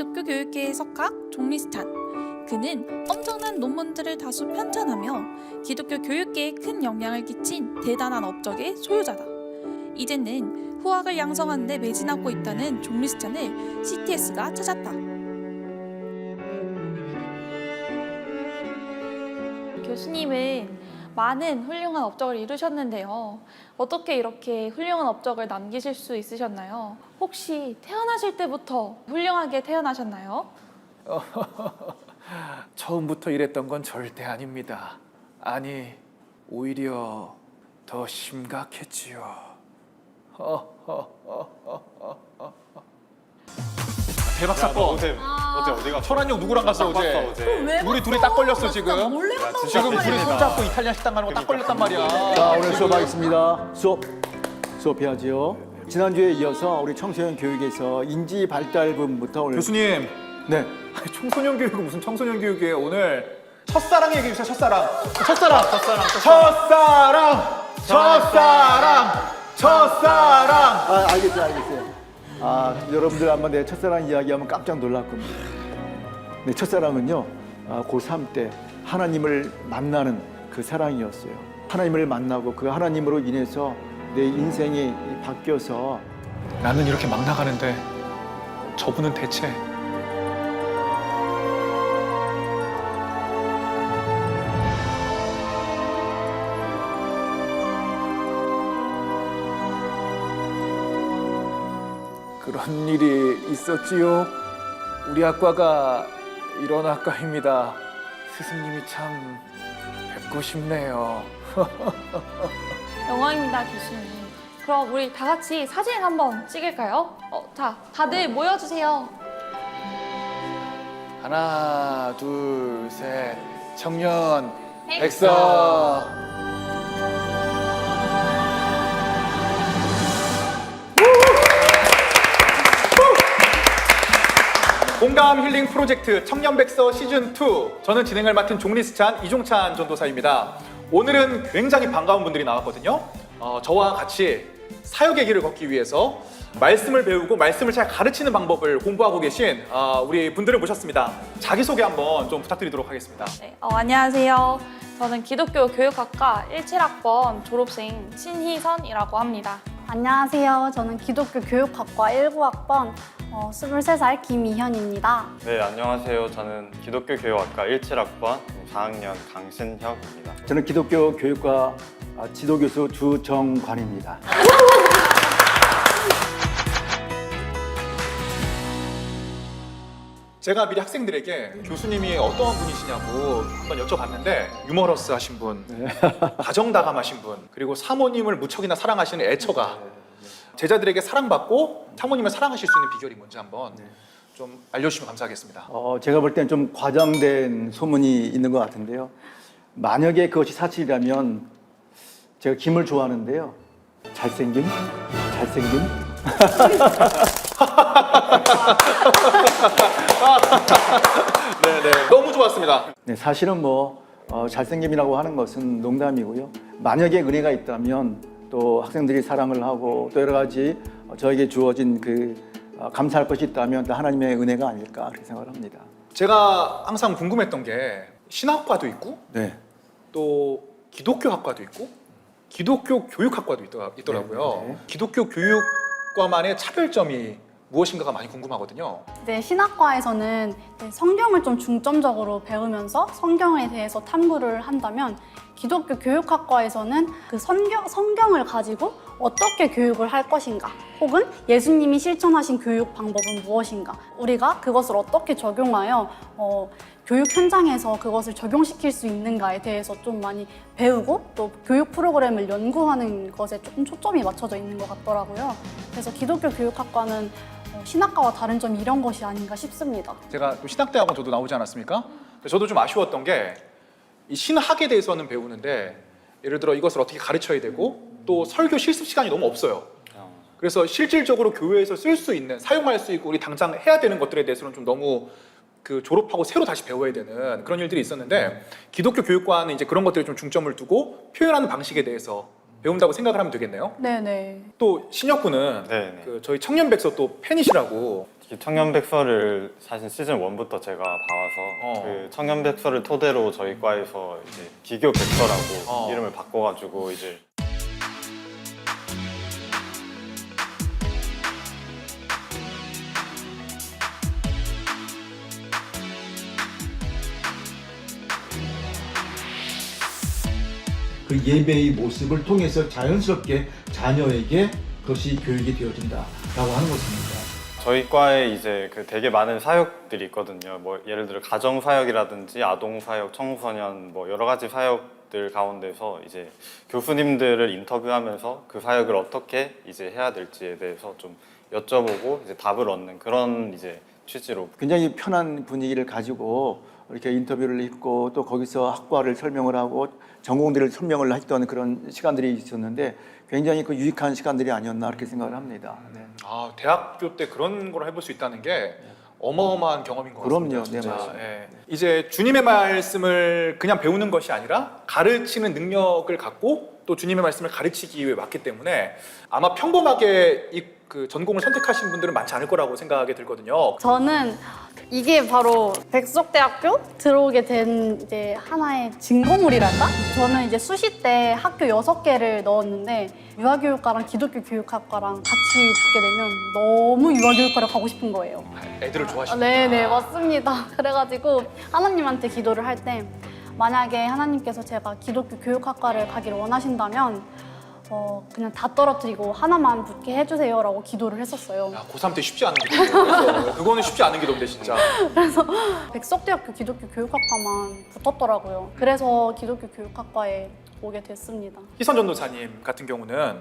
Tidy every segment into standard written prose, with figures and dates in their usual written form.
기독교 교육계의 석학 종리스찬. 그는 엄청난 논문들을 다수 편찬하며 기독교 교육계에 큰 영향을 끼친 대단한 업적의 소유자다. 이제는 후학을 양성하는 데 매진하고 있다는 종리스찬을 CTS가 찾았다. 교수님은 많은 훌륭한 업적을 이루셨는데요. 어떻게 이렇게 훌륭한 업적을 남기실 수 있으셨나요? 혹시 태어나실 때부터 훌륭하게 태어나셨나요? 처음부터 이랬던 건 절대 아닙니다. 아니, 오히려 더 심각했지요. 대박 사건. 어제 어디 갔어? 천안역 누구랑 갔어 어제? 왜 우리 둘이 딱 걸렸어 지금. 몰래 간다고 지금 말이야. 둘이 손잡고 이탈리안 식당 가는 거 딱 걸렸단 말이야. 자, 오늘 수업하겠습니다. 수업해야죠. 지난주에 이어서 우리 청소년 교육에서 인지 발달 부분부터 오늘 교수님, 네. 아니, 청소년 교육은 무슨 청소년 교육이에요? 오늘 첫사랑 얘기해 주세요. 첫사랑. 첫사랑. 알겠어요. 여러분들 한번 내 첫사랑 이야기하면 깜짝 놀랄 겁니다. 네, 첫사랑은요, 고3 때 하나님을 만나는 그 사랑이었어요. 하나님을 만나고 그 하나님으로 인해서 내 인생이 바뀌어서 나는 이렇게 막 나가는데 저분은 대체 그런 일이 있었지요. 우리 학과가 이런 학과입니다. 스승님이 참 뵙고 싶네요. 영광입니다, 교수님. 그럼 우리 다 같이 사진 한번 찍을까요? 자, 다들 모여주세요. 하나, 둘, 셋. 청년 백서. 공감 힐링 프로젝트 청년백서 시즌2. 저는 진행을 맡은 종리스찬 이종찬 전도사입니다. 오늘은 굉장히 반가운 분들이 나왔거든요. 저와 같이 사역의 길을 걷기 위해서 말씀을 배우고 말씀을 잘 가르치는 방법을 공부하고 계신 우리 분들을 모셨습니다. 자기소개 한번 좀 부탁드리도록 하겠습니다. 네, 안녕하세요. 저는 기독교 교육학과 17학번 졸업생 신희선이라고 합니다. 안녕하세요. 저는 기독교 교육학과 19학번 23살 김이현입니다. 네, 안녕하세요. 저는 기독교 교육학과 17학번 4학년 강신혁입니다. 저는 기독교 교육과 지도교수 주정관입니다. 제가 미리 학생들에게 교수님이 어떤 분이시냐고 한번 여쭤봤는데 유머러스 하신 분, 다정다감하신 분, 그리고 사모님을 무척이나 사랑하시는 애처가 제자들에게 사랑받고 사모님을 사랑하실 수 있는 비결이 뭔지 한번 좀 알려주시면 감사하겠습니다. 제가 볼 땐 좀 과장된 소문이 있는 것 같은데요. 만약에 그것이 사실이라면 제가 김을 좋아하는데요. 잘생김? 네네, 너무 좋았습니다. 네, 사실은 잘생김이라고 하는 것은 농담이고요. 만약에 은혜가 있다면 또 학생들이 사랑을 하고 또 여러 가지 저에게 주어진 감사할 것이 있다면 또 하나님의 은혜가 아닐까 그렇게 생각을 합니다. 제가 항상 궁금했던 게 신학과도 있고 네. 또 기독교 학과도 있고 기독교 교육학과도 있더라고요. 네. 기독교 교육과만의 차별점이 무엇인가가 많이 궁금하거든요. 네, 신학과에서는 성경을 좀 중점적으로 배우면서 성경에 대해서 탐구를 한다면 기독교 교육학과에서는 그 성경을 가지고 어떻게 교육을 할 것인가 혹은 예수님이 실천하신 교육 방법은 무엇인가 우리가 그것을 어떻게 적용하여 교육 현장에서 그것을 적용시킬 수 있는가에 대해서 좀 많이 배우고 또 교육 프로그램을 연구하는 것에 조금 초점이 맞춰져 있는 것 같더라고요. 그래서 기독교 교육학과는 신학과와 다른 점이 이런 것이 아닌가 싶습니다. 제가 또 신학대학원 저도 나오지 않았습니까? 저도 좀 아쉬웠던 게 이 신학에 대해서는 배우는데 예를 들어 이것을 어떻게 가르쳐야 되고 또 설교 실습 시간이 너무 없어요. 그래서 실질적으로 교회에서 쓸 수 있는, 사용할 수 있고 우리 당장 해야 되는 것들에 대해서는 좀 너무 졸업하고 새로 다시 배워야 되는 그런 일들이 있었는데 기독교 교육과는 이제 그런 것들에 좀 중점을 두고 표현하는 방식에 대해서 배운다고 생각을 하면 되겠네요. 네네. 또 신혁군은 네네. 저희 청년백서 또 팬이시라고. 청년백서를 사실 시즌 1부터 제가 봐와서 그 청년백서를 토대로 저희 과에서 이제 기교백서라고 이름을 바꿔가지고 이제 그 예배의 모습을 통해서 자연스럽게 자녀에게 그것이 교육이 되어진다라고 하는 것입니다. 저희 과에 이제 그 되게 많은 사역들이 있거든요. 뭐 예를 들어 가정 사역이라든지 아동 사역, 청소년 뭐 여러 가지 사역들 가운데서 이제 교수님들을 인터뷰하면서 그 사역을 어떻게 이제 해야 될지에 대해서 좀 여쭤보고 이제 답을 얻는 그런 이제 취지로 굉장히 편한 분위기를 가지고 이렇게 인터뷰를 했고 또 거기서 학과를 설명을 하고 전공들을 설명을 했던 그런 시간들이 있었는데 굉장히 그 유익한 시간들이 아니었나 그렇게 생각을 합니다. 네. 아, 대학교 때 그런 걸 해볼 수 있다는 게 어마어마한 경험인 것 그럼요. 같습니다. 네, 진짜. 맞습니다. 예. 이제 주님의 말씀을 그냥 배우는 것이 아니라 가르치는 능력을 갖고 또 주님의 말씀을 가르치기 위해 왔기 때문에 아마 평범하게 그 전공을 선택하신 분들은 많지 않을 거라고 생각이 들거든요. 저는 이게 바로 백석대학교 들어오게 된 이제 하나의 증거물이랄까? 저는 이제 수시 때 학교 6개를 넣었는데 유아교육과랑 기독교 교육학과랑 같이 붙게 되면 너무 유아교육과를 가고 싶은 거예요. 애들을 좋아하시는 네네 맞습니다. 그래가지고 하나님한테 기도를 할 때 만약에 하나님께서 제가 기독교 교육학과를 가기를 원하신다면 그냥 다 떨어뜨리고 하나만 붙게 해주세요라고 기도를 했었어요. 야, 고3 때 쉽지 않은 기도인데 그거는 쉽지 않은 기도인데 진짜. 그래서 백석대학교 기독교 교육학과만 붙었더라고요. 그래서 기독교 교육학과에 오게 됐습니다. 희선 전도사님 같은 경우는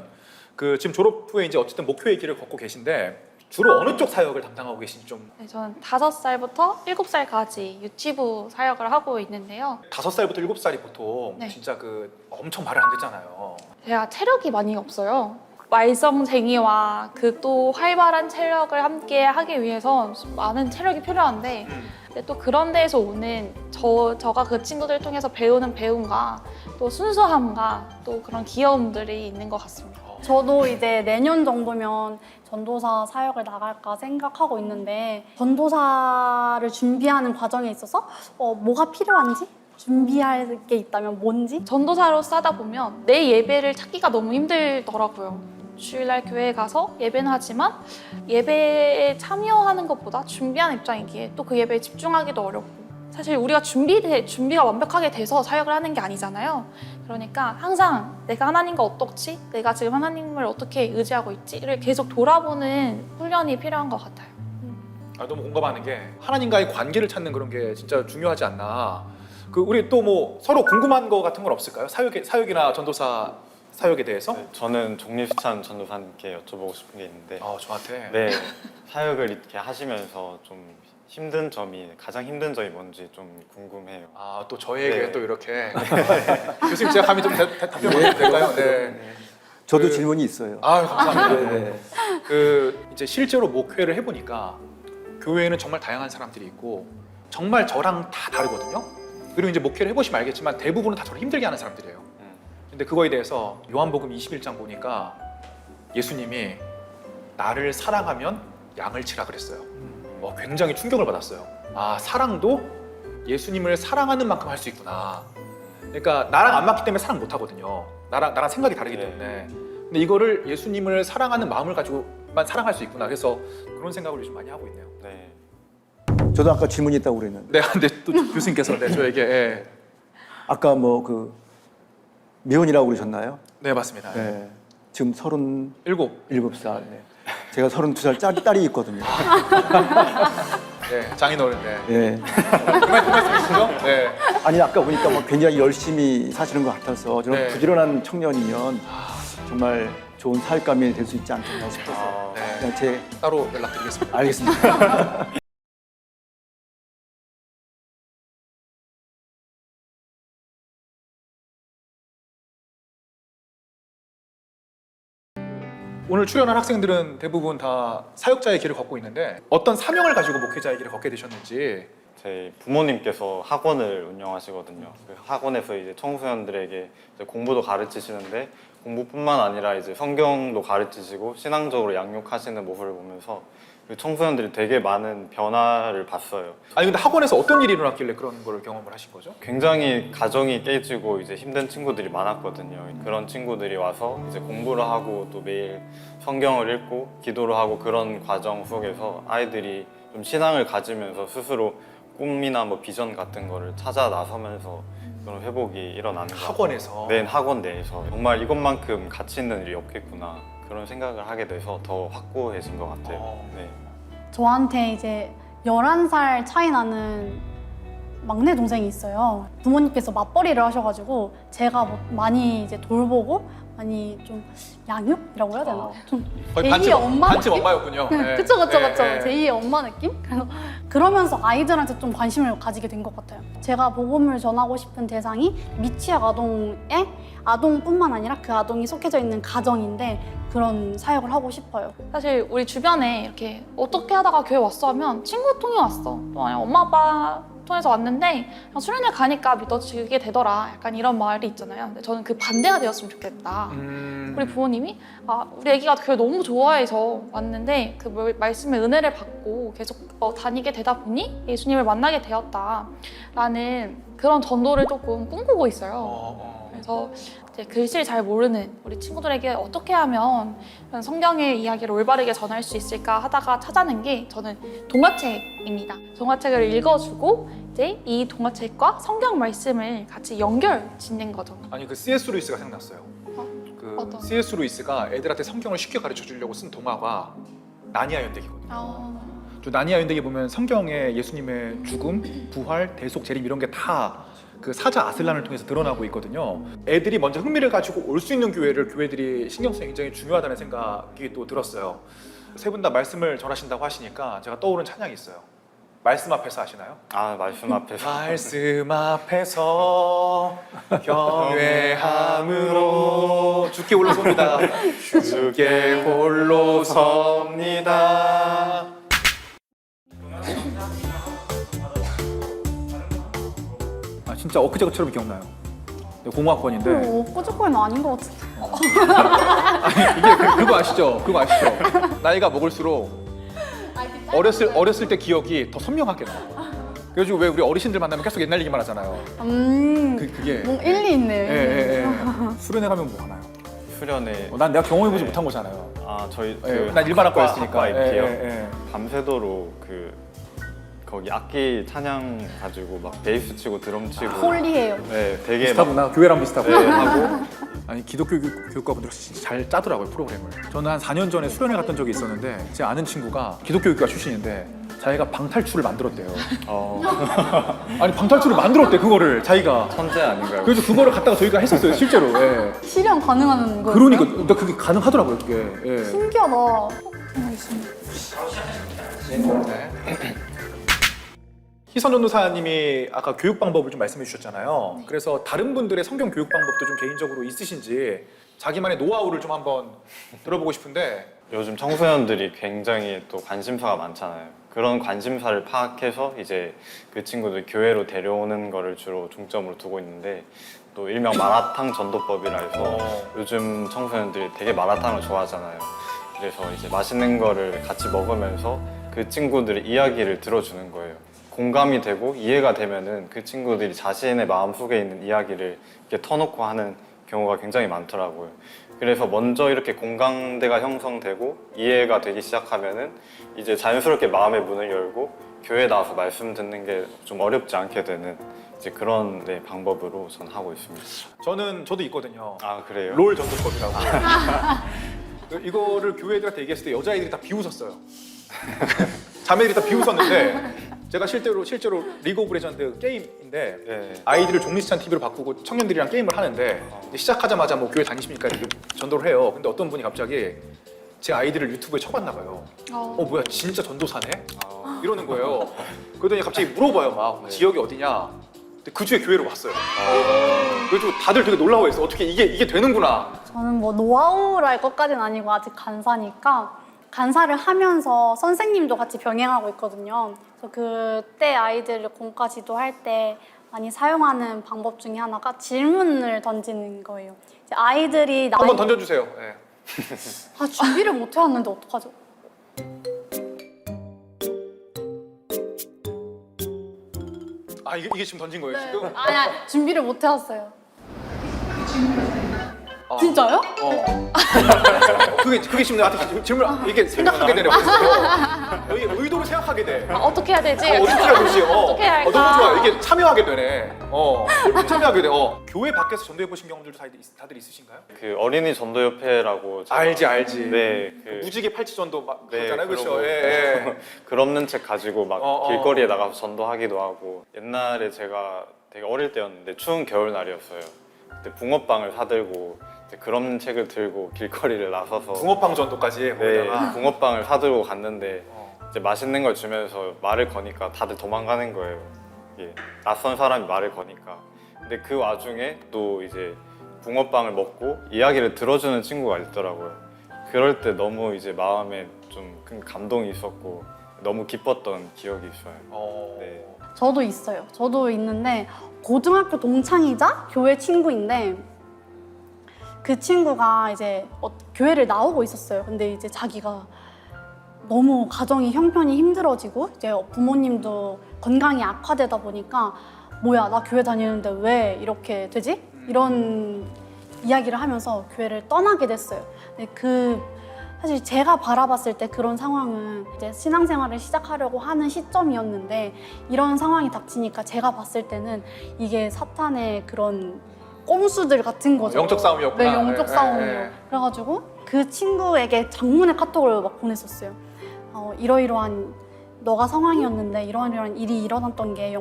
그 지금 졸업 후에 이제 어쨌든 목표의 길을 걷고 계신데 주로 어느 쪽 사역을 담당하고 계신지 좀. 네, 저는 5살부터 7살까지 유치부 사역을 하고 있는데요. 5살부터 7살이 보통 네. 진짜 그 엄청 말을 안 듣잖아요. 제가 체력이 많이 없어요. 말썽쟁이와 그 또 활발한 체력을 함께 하기 위해서 많은 체력이 필요한데 근데 또 그런 데에서 오는 저가 그 친구들을 통해서 배우는 배움과 또 순수함과 또 그런 귀여움들이 있는 것 같습니다. 저도 이제 내년 정도면 전도사 사역을 나갈까 생각하고 있는데 전도사를 준비하는 과정에 있어서 뭐가 필요한지 준비할 게 있다면 뭔지 전도사로 싸다 보면 내 예배를 찾기가 너무 힘들더라고요. 주일날 교회에 가서 예배는 하지만 예배에 참여하는 것보다 준비하는 입장이기에 또 그 예배에 집중하기도 어렵고 사실 우리가 준비가 완벽하게 돼서 사역을 하는 게 아니잖아요. 그러니까 항상 내가 하나님과 어떻지? 내가 지금 하나님을 어떻게 의지하고 있지?를 계속 돌아보는 훈련이 필요한 것 같아요. 아, 너무 공감하는 게 하나님과의 관계를 찾는 그런 게 진짜 중요하지 않나. 그 우리 또 뭐 서로 궁금한 거 같은 건 없을까요? 사역이나 전도사 사역에 대해서? 네, 저는 종립수찬 전도사님께 여쭤보고 싶은 게 있는데 저한테. 네, 사역을 이렇게 하시면서 좀 가장 힘든 점이 뭔지 좀 궁금해요. 아, 또 저에게 네. 또 이렇게 교수님 제가 감히 좀 답변 드려도 될까요? 네. 저도 그- 질문이 있어요. 아, 감사합니다. 네. 그 이제 실제로 목회를 해보니까 교회에는 정말 다양한 사람들이 있고 정말 저랑 다 다르거든요. 그리고 이제 목회를 해보시면 알겠지만 대부분은 다 저를 힘들게 하는 사람들이에요. 근데 그거에 대해서 요한복음 21장 보니까 예수님이 나를 사랑하면 양을 치라 그랬어요. 굉장히 충격을 받았어요. 아, 사랑도 예수님을 사랑하는 만큼 할 수 있구나. 그러니까 나랑 안 맞기 때문에 사랑 못 하거든요. 나랑 생각이 다르기 네. 때문에. 근데 이거를 예수님을 사랑하는 마음을 가지고만 사랑할 수 있구나. 그래서 그런 생각을 요즘 많이 하고 있네요. 네. 저도 아까 질문이 있다고 그랬는데 네, 근데 또 교수님께서 저에게 아까 뭐 그 미혼이라고 그러셨나요? 네, 맞습니다. 네. 지금 7. 37살. 네. 제가 32살 딸이 있거든요. 네, 장인어른데. 네. 그 말씀이시죠? 네. 아니 아까 보니까 뭐 굉장히 열심히 사시는 것 같아서 저는 네. 부지런한 청년이면 정말 좋은 사역감이 될 수 있지 않겠나 싶어서 네. 그냥 제 따로 연락드리겠습니다. 알겠습니다. 오늘 출연한 학생들은 대부분 다 사역자의 길을 걷고 있는데 어떤 사명을 가지고 목회자의 길을 걷게 되셨는지. 제 부모님께서 학원을 운영하시거든요. 그 학원에서 이제 청소년들에게 이제 공부도 가르치시는데 공부뿐만 아니라 이제 성경도 가르치시고 신앙적으로 양육하시는 모습을 보면서 그 청소년들이 되게 많은 변화를 봤어요. 아니 근데 학원에서 어떤 일이 일어났길래 그런 걸 경험을 하신 거죠? 굉장히 가정이 깨지고 이제 힘든 친구들이 많았거든요. 그런 친구들이 와서 이제 공부를 하고 또 매일 성경을 읽고 기도를 하고 그런 과정 속에서 아이들이 좀 신앙을 가지면서 스스로 꿈이나 뭐 비전 같은 거를 찾아 나서면서 그런 회복이 일어나는 거 학원에서? 네, 학원 내에서 정말 이것만큼 가치 있는 일이 없겠구나 그런 생각을 하게 돼서 더 확고해진 것 같아요. 네. 저한테 이제 11살 차이 나는 막내 동생이 있어요. 부모님께서 맞벌이를 하셔가지고 제가 뭐 많이 이제 돌보고 많이 좀 양육이라고 해야 되나? 좀 거의 제2의 엄마 반쯤 느낌? 엄마였군요. 네. 그쵸. 네, 제2의 엄마 느낌? 그래서 그러면서 아이들한테 좀 관심을 가지게 된 것 같아요. 제가 복음을 전하고 싶은 대상이 미취학 아동의 아동뿐만 아니라 그 아동이 속해져 있는 가정인데 그런 사역을 하고 싶어요. 사실 우리 주변에 이렇게 어떻게 하다가 교회 왔어 하면 친구 통해 왔어. 또 아니면 엄마 아빠 통해서 왔는데 그냥 수련회 가니까 믿어지게 되더라. 약간 이런 말이 있잖아요. 근데 저는 그 반대가 되었으면 좋겠다. 우리 부모님이 우리 아기가 교회 너무 좋아해서 왔는데 그 말씀의 은혜를 받고 계속 다니게 되다 보니 예수님을 만나게 되었다라는 그런 전도를 조금 꿈꾸고 있어요. 그래서 이제 글씨를 잘 모르는 우리 친구들에게 어떻게 하면 성경의 이야기를 올바르게 전할 수 있을까 하다가 찾아낸 게 저는 동화책입니다. 동화책을 읽어주고 이제 이 동화책과 성경 말씀을 같이 연결 짓는 거죠. 아니 그 C.S. 루이스가 생각났어요. 그 어떤? C.S. 루이스가 애들한테 성경을 쉽게 가르쳐 주려고 쓴 동화가 나니아 연대기거든요. 저 나니아 연대기 보면 성경에 예수님의 죽음, 부활, 대속, 재림 이런 게 다 그 사자 아슬란을 통해서 드러나고 있거든요. 애들이 먼저 흥미를 가지고 올 수 있는 교회들이 신경 쓰는 게 굉장히 중요하다는 생각이 또 들었어요. 세 분 다 말씀을 전하신다고 하시니까 제가 떠오른 찬양이 있어요. 말씀 앞에서 하시나요? 말씀 앞에서 말씀 앞에서 경외함으로 주께 홀로 섭니다. 주께 홀로 섭니다. 진짜 엊그제처럼 기억나요. 공학번인데 엊그저께는 아닌 것 같은데. 이게 그거 아시죠? 그거 아시죠? 나이가 먹을수록 어렸을 때 기억이 더 선명하게 나. 그래가지고 왜 우리 어르신들 만나면 계속 옛날 얘기만 하잖아요. 그게 뭐 일리 있네요. 예. 수련회 가면 뭐 하나요? 수련회 난 내가 경험해보지 못한 거잖아요. 저희 난 일반 학과였으니까. 학과입게요. 밤새도록 거기 악기 찬양 가지고 막 베이스 치고 드럼 치고 홀리해요. 네, 되게 비슷하구나. 교회랑 비슷하고. 네, 하고 아니 기독교 교육과분들 진짜 잘 짜더라고요 프로그램을. 저는 한 4년 전에 수련회 갔던 적이 있었는데 제 아는 친구가 기독교 교육과 출신인데 자기가 방탈출을 만들었대요. 아니 방탈출을 만들었대 그거를 자기가. 천재 아닌가요? 그래서 그거를 갖다가 저희가 했었어요 실제로. 예. 실현 가능한 거예요? 그러니까 근데 그게 가능하더라고요 그게. 예. 신기하다. 희선 전도사님이 아까 교육 방법을 좀 말씀해 주셨잖아요. 그래서 다른 분들의 성경 교육 방법도 좀 개인적으로 있으신지 자기만의 노하우를 좀 한번 들어보고 싶은데. 요즘 청소년들이 굉장히 또 관심사가 많잖아요. 그런 관심사를 파악해서 이제 그 친구들 교회로 데려오는 거를 주로 중점으로 두고 있는데 또 일명 마라탕 전도법이라 해서 요즘 청소년들이 되게 마라탕을 좋아하잖아요. 그래서 이제 맛있는 거를 같이 먹으면서 그 친구들의 이야기를 들어주는 거예요. 공감이 되고 이해가 되면은 그 친구들이 자신의 마음속에 있는 이야기를 이렇게 터놓고 하는 경우가 굉장히 많더라고요. 그래서 먼저 이렇게 공감대가 형성되고 이해가 되기 시작하면은 이제 자연스럽게 마음의 문을 열고 교회에 나와서 말씀 듣는 게 좀 어렵지 않게 되는 이제 그런 방법으로 저는 하고 있습니다. 저도 있거든요. 그래요? 롤 전도법이라고. 이거를 교회 애들한테 얘기했을 때 여자애들이 다 비웃었어요. 자매들이 다 비웃었는데 제가 실제로 리그 오브 레전드 게임인데 네. 아이들을 종리스찬 TV로 바꾸고 청년들이랑 게임을 하는데 이제 시작하자마자 뭐 교회 다니십니까 이렇게 전도를 해요. 근데 어떤 분이 갑자기 제 아이들을 유튜브에 쳐봤나 봐요. 뭐야 진짜 전도사네? 이러는 거예요. 그러더니 갑자기 물어봐요 막 지역이 어디냐. 근데 그 주에 교회로 왔어요. 그래서 다들 되게 놀라워했어. 어떻게 이게 되는구나. 저는 뭐 노하우랄 것까지는 아니고 아직 간사니까 간사를 하면서 선생님도 같이 병행하고 있거든요. 그래서 그때 아이들을 공과 지도할 때 많이 사용하는 방법 중에 하나가 질문을 던지는 거예요. 이제 아이들이 한번 던져주세요. 네. 준비를 못 해왔는데 어떡하죠? 아 이게 지금 던진 거예요 지금? 아니야, 준비를 못 해왔어요. 어. 진짜요? 어. 그게 지금 나한테 질문 이게 생각하게 되네. 여기 의도를 생각하게 돼. 어떻게 해야 되지? 어떻게 해야 되지? 어떻게 해야 할까? 너무 좋아. 이게 참여하게 되네. 참여하게 돼. 교회 밖에서 전도해 보신 경험들도 다들 있으신가요? 그 어린이 전도협회라고 제가- 알지. 네, 그 무지개 팔찌 전도 막 네, 그러잖아요, 그렇죠? 그러고 예. 글 없는 책 가지고 막 어. 길거리에 나가서 전도하기도 하고 옛날에 제가 되게 어릴 때였는데 추운 겨울날이었어요. 그때 붕어빵을 사들고 이제 글 없는 책을 들고 길거리를 나서서 붕어빵 전도까지 네, 거기다가. 붕어빵을 사들고 갔는데 어. 이제 맛있는 걸 주면서 말을 거니까 다들 도망가는 거예요. 예, 낯선 사람이 말을 거니까. 근데 그 와중에 또 이제 붕어빵을 먹고 이야기를 들어주는 친구가 있더라고요. 그럴 때 너무 이제 마음에 좀 큰 감동이 있었고 너무 기뻤던 기억이 있어요. 네. 저도 있어요. 저도 있는데 고등학교 동창이자 교회 친구인데 그 친구가 이제 교회를 나오고 있었어요. 근데 이제 자기가 너무 가정이 형편이 힘들어지고 이제 부모님도 건강이 악화되다 보니까 뭐야 나 교회 다니는데 왜 이렇게 되지? 이런 이야기를 하면서 교회를 떠나게 됐어요. 근데 사실 제가 바라봤을 때 그런 상황은 이제 신앙생활을 시작하려고 하는 시점이었는데 이런 상황이 닥치니까 제가 봤을 때는 이게 사탄의 그런 꼼수들 같은 거죠. 영적 싸움이었구나. 네, 영적 네, 싸움이요. 네. 그래가지고 그 친구에게 장문의 카톡을 막 보냈었어요. 이러이러한 너가 상황이었는데 이러이러한 일이 일어났던 게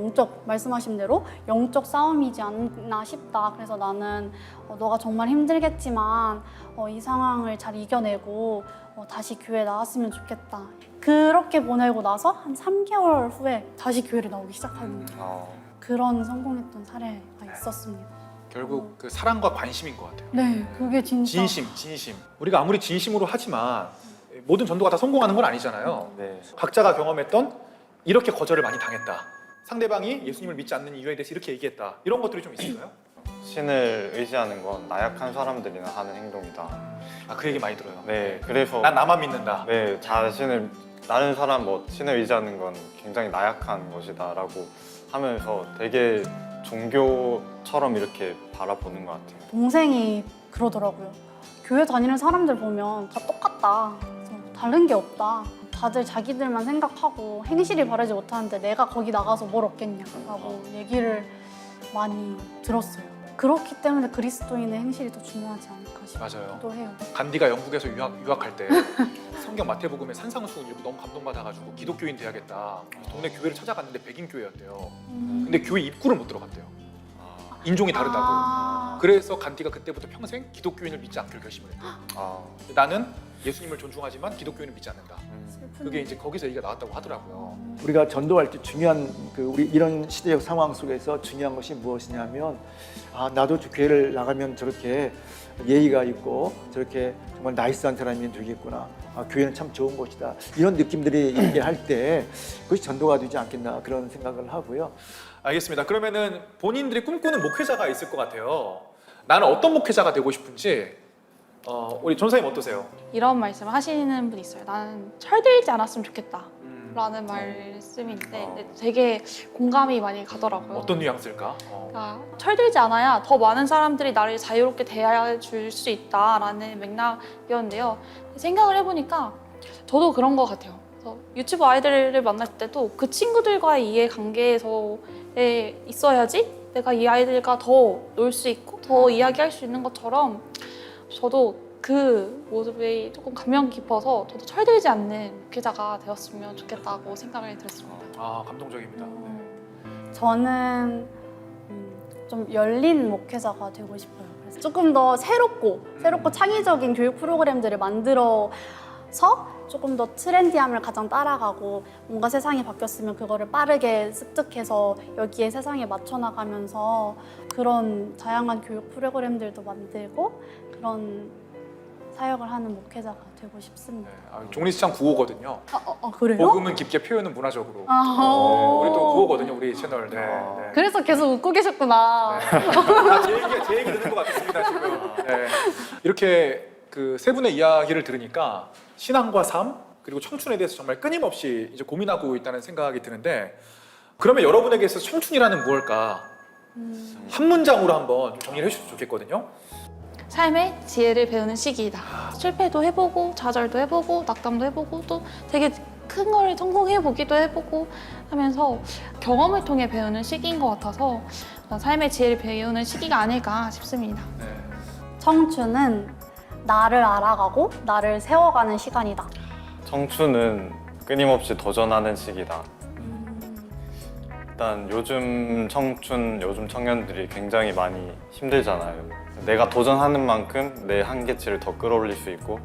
말씀하신 대로 영적 싸움이지 않나 싶다. 그래서 나는 너가 정말 힘들겠지만 이 상황을 잘 이겨내고 다시 교회 나왔으면 좋겠다. 그렇게 보내고 나서 한 3개월 후에 다시 교회를 나오기 시작하는 그런 성공했던 사례가 있었습니다. 결국 그 사랑과 관심인 것 같아요. 네, 그게 진짜 진심. 우리가 아무리 진심으로 하지만 모든 전도가 다 성공하는 건 아니잖아요. 네. 각자가 경험했던 이렇게 거절을 많이 당했다. 상대방이 예수님을 믿지 않는 이유에 대해서 이렇게 얘기했다. 이런 것들이 좀 있을까요? 신을 의지하는 건 나약한 사람들이나 하는 행동이다. 그 얘기 많이 들어요. 네, 그래서 난 나만 믿는다. 네, 다른 사람 신을 의지하는 건 굉장히 나약한 것이다라고 하면서 되게 종교처럼 이렇게 바라보는 것 같아요. 동생이 그러더라고요. 교회 다니는 사람들 보면 다 똑같다. 그래서 다른 게 없다. 다들 자기들만 생각하고 행실이 바르지 못하는데 내가 거기 나가서 뭘 얻겠냐라고 얘기를 많이 들었어요. 그렇기 때문에 그리스도인의 행실이 더 중요하지 않을까 싶기도 해요. 간디가 영국에서 유학할 때 성경 마태복음의 산상수훈 읽고 너무 감동받아가지고 기독교인 돼야겠다. 동네 교회를 찾아갔는데 백인 교회였대요. 근데 교회 입구를 못 들어갔대요. 인종이 다르다고. 그래서 간디가 그때부터 평생 기독교인을 믿지 않기로 결심을 했대요. 나는 예수님을 존중하지만 기독교인을 믿지 않는다. 그게 이제 거기서 얘기가 나왔다고 하더라고요. 우리가 전도할 때 중요한 우리 이런 시대적 상황 속에서 중요한 것이 무엇이냐면 나도 교회를 나가면 저렇게 예의가 있고 저렇게 정말 나이스한 사람이 되겠구나. 교회는 참 좋은 곳이다. 이런 느낌들이 있게 할 때 그것이 전도가 되지 않겠나 그런 생각을 하고요. 알겠습니다. 그러면은 본인들이 꿈꾸는 목회자가 있을 것 같아요. 나는 어떤 목회자가 되고 싶은지 우리 전사님 어떠세요? 이런 말씀을 하시는 분이 있어요. 나는 철들지 않았으면 좋겠다 라는 말씀인데 근데 되게 공감이 많이 가더라고요. 어떤 뉘앙스일까? 그러니까 철들지 않아야 더 많은 사람들이 나를 자유롭게 대해줄 수 있다라는 맥락이었는데요. 생각을 해보니까 저도 그런 것 같아요. 그래서 유치부 아이들을 만날 때도 그 친구들과의 이해관계에서에 있어야지 내가 이 아이들과 더 놀 수 있고 더 이야기할 수 있는 것처럼 저도 그 모습이 조금 감명 깊어서 저도 철들지 않는 목회자가 되었으면 좋겠다고 생각을 들었습니다. 감동적입니다. 저는 좀 열린 목회자가 되고 싶어요. 그래서 조금 더 새롭고 창의적인 교육 프로그램들을 만들어서 조금 더 트렌디함을 가장 따라가고 뭔가 세상이 바뀌었으면 그거를 빠르게 습득해서 여기에 세상에 맞춰 나가면서 그런 다양한 교육 프로그램들도 만들고 그런 사역을 하는 목회자가 되고 싶습니다. 종리스창 9호거든요. 그래요? 복음은 깊게 표현은 문화적으로. 우리 또 9호거든요, 우리 채널. 네. 그래서 계속 웃고 계셨구나. 제 얘기 듣는 것 같습니다 지금. 이렇게 그 세 분의 이야기를 들으니까 신앙과 삶 그리고 청춘에 대해서 정말 끊임없이 이제 고민하고 있다는 생각이 드는데 그러면 여러분에게 있어서 청춘이라는 무엇일까? 한 문장으로 한번 좀 정리를 해주셨으면 좋겠거든요. 삶의 지혜를 배우는 시기이다. 실패도 해보고 좌절도 해보고 낙담도 해보고 또 되게 큰 걸 성공해보기도 해보고 하면서 경험을 통해 배우는 시기인 것 같아서 삶의 지혜를 배우는 시기가 아닐까 싶습니다. 네. 청춘은 나를 알아가고 나를 세워가는 시간이다. 청춘은 끊임없이 도전하는 시기다. 일단 요즘 청춘, 요즘 청년들이 굉장히 많이 힘들잖아요. 내가 도전하는 만큼 내 한계치를 더 끌어올릴 수 있고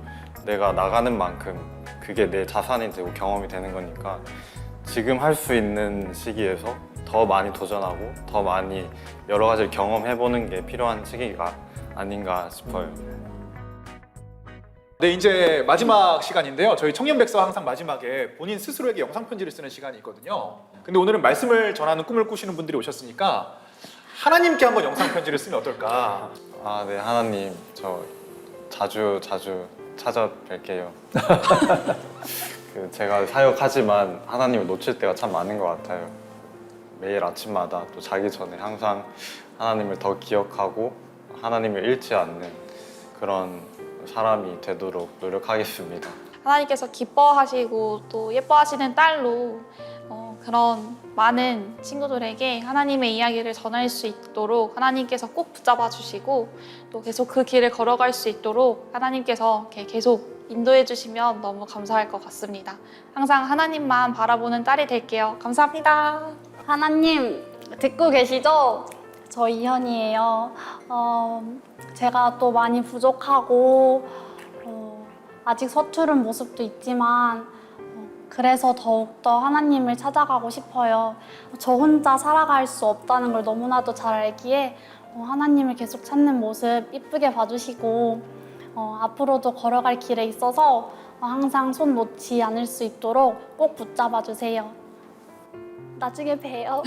내가 나가는 만큼 그게 내 자산이 되고 경험이 되는 거니까 지금 할 수 있는 시기에서 더 많이 도전하고 더 많이 여러 가지를 경험해보는 게 필요한 시기가 아닌가 싶어요. 네, 이제 마지막 시간인데요. 저희 청년백서와 항상 마지막에 본인 스스로에게 영상 편지를 쓰는 시간이 있거든요. 근데 오늘은 말씀을 전하는 꿈을 꾸시는 분들이 오셨으니까 하나님께 한번 영상 편지를 쓰면 어떨까? 아, 네, 하나님, 저 자주 찾아뵐게요. 제가 사역하지만 하나님을 놓칠 때가 참 많은 것 같아요. 매일 아침마다 또 자기 전에 항상 하나님을 더 기억하고 하나님을 잃지 않는 그런 사람이 되도록 노력하겠습니다. 하나님께서 기뻐하시고 또 예뻐하시는 딸로 그런 많은 친구들에게 하나님의 이야기를 전할 수 있도록 하나님께서 꼭 붙잡아 주시고 또 계속 그 길을 걸어갈 수 있도록 하나님께서 이렇게 계속 인도해 주시면 너무 감사할 것 같습니다. 항상 하나님만 바라보는 딸이 될게요. 감사합니다. 하나님 듣고 계시죠? 저 이현이에요. 제가 또 많이 부족하고 아직 서투른 모습도 있지만 그래서 더욱더 하나님을 찾아가고 싶어요. 저 혼자 살아갈 수 없다는 걸 너무나도 잘 알기에 하나님을 계속 찾는 모습 이쁘게 봐주시고 앞으로도 걸어갈 길에 있어서 항상 손 놓지 않을 수 있도록 꼭 붙잡아 주세요. 나중에 봬요.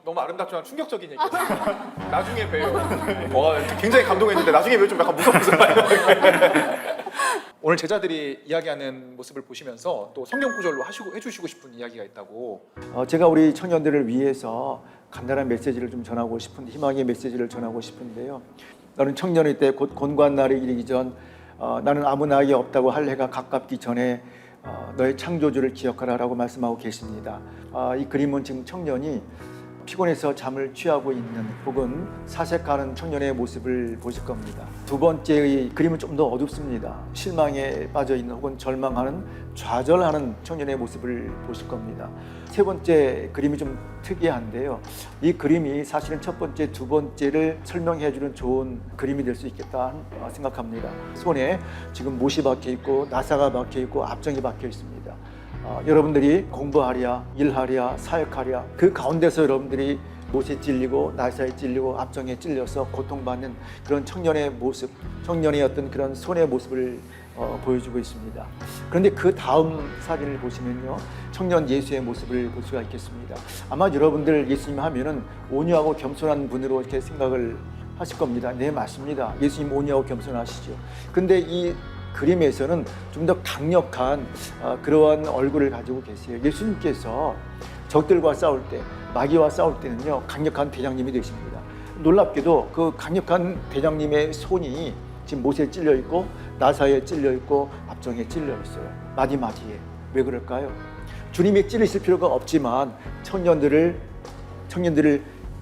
너무 아름답지만 충격적인 얘기였어요. 나중에 봬요. 굉장히 감동했는데 나중에 뵈면 좀 약간 무섭어서요. 오늘 제자들이 이야기하는 모습을 보시면서 또 성경 구절로 해주시고 싶은 이야기가 있다고. 제가 우리 청년들을 위해서 간단한 메시지를 좀 전하고 싶은데, 희망의 메시지를 전하고 싶은데요. 너는 청년의 때 곧 곤고한 날이 이르기 전 나는 아무 나에게 없다고 할 해가 가깝기 전에 너의 창조주를 기억하라라고 말씀하고 계십니다. 이 그림은 지금 청년이 피곤해서 잠을 취하고 있는 혹은 사색하는 청년의 모습을 보실 겁니다. 두 번째의 그림은 좀 더 어둡습니다. 실망에 빠져 있는 혹은 절망하는, 좌절하는 청년의 모습을 보실 겁니다. 세 번째 그림이 좀 특이한데요. 이 그림이 사실은 첫 번째, 두 번째를 설명해 주는 좋은 그림이 될 수 있겠다 생각합니다. 손에 지금 못이 박혀 있고 나사가 박혀 있고 압정이 박혀 있습니다. 여러분들이 공부하랴, 일하랴, 사역하랴, 그 가운데서 여러분들이 못에 찔리고 나사에 찔리고 압정에 찔려서 고통받는 그런 청년의 모습, 청년의 어떤 그런 손의 모습을 보여주고 있습니다. 그런데 그 다음 사진을 보시면요, 청년 예수의 모습을 볼 수가 있겠습니다. 아마 여러분들 예수님 하면은 온유하고 겸손한 분으로 이렇게 생각을 하실 겁니다. 네, 맞습니다. 예수님 온유하고 겸손하시죠. 근데 이 그림에서는 좀 더 강력한 그러한 얼굴을 가지고 계세요. 예수님께서 적들과 싸울 때, 마귀와 싸울 때는요, 강력한 대장님이 되십니다. 놀랍게도 그 강력한 대장님의 손이 지금 못에 찔려 있고 나사에 찔려 있고 압정에 찔려 있어요. 마디마디에. 왜 그럴까요? 주님이 찔리실 필요가 없지만 청년들을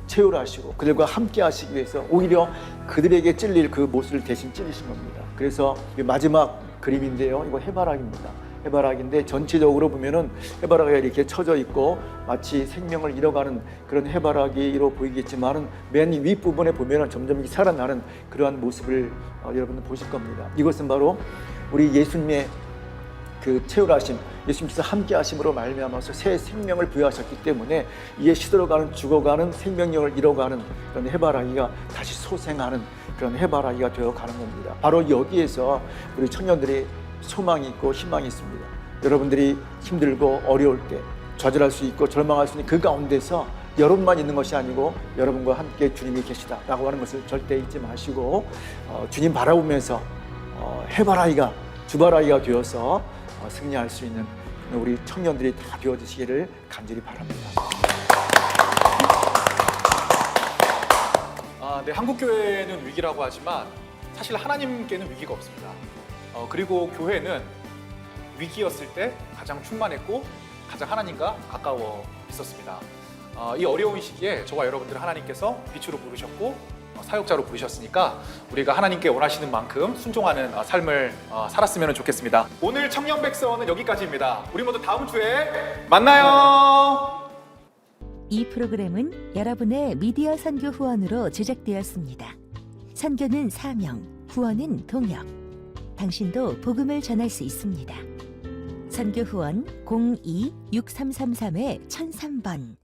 채울하시고 그들과 함께 하시기 위해서 오히려 그들에게 찔릴 그 못을 대신 찔리신 겁니다. 그래서 마지막 그림인데요, 이거 해바라기입니다. 해바라기인데 전체적으로 보면은 해바라기가 이렇게 쳐져 있고 마치 생명을 잃어가는 그런 해바라기로 보이겠지만은 맨 윗부분에 보면은 점점 살아나는 그러한 모습을 여러분들 보실 겁니다. 이것은 바로 우리 예수님의 그 채울하심, 예수님께서 함께 하심으로 말미암아서 새 생명을 부여하셨기 때문에 이에 시들어가는, 죽어가는, 생명력을 잃어가는 그런 해바라기가 다시 소생하는 그런 해바라기가 되어가는 겁니다. 바로 여기에서 우리 청년들이 소망이 있고 희망이 있습니다. 여러분들이 힘들고 어려울 때 좌절할 수 있고 절망할 수 있는 그 가운데서 여러분만 있는 것이 아니고 여러분과 함께 주님이 계시다라고 하는 것을 절대 잊지 마시고 주님 바라보면서 해바라기가 주바라기가 되어서 승리할 수 있는 우리 청년들이 다 되어주시기를 간절히 바랍니다. 네, 한국 교회는 위기라고 하지만 사실 하나님께는 위기가 없습니다. 그리고 교회는 위기였을 때 가장 충만했고 가장 하나님과 가까워 있었습니다. 이 어려운 시기에 저와 여러분들을 하나님께서 빛으로 부르셨고 사역자로 부르셨으니까 우리가 하나님께 원하시는 만큼 순종하는 삶을 살았으면 좋겠습니다. 오늘 청년백서는 여기까지입니다. 우리 모두 다음 주에 만나요. 이 프로그램은 여러분의 미디어 선교 후원으로 제작되었습니다. 선교는 사명, 후원은 동역. 당신도 복음을 전할 수 있습니다. 선교 후원 02-6333-1003번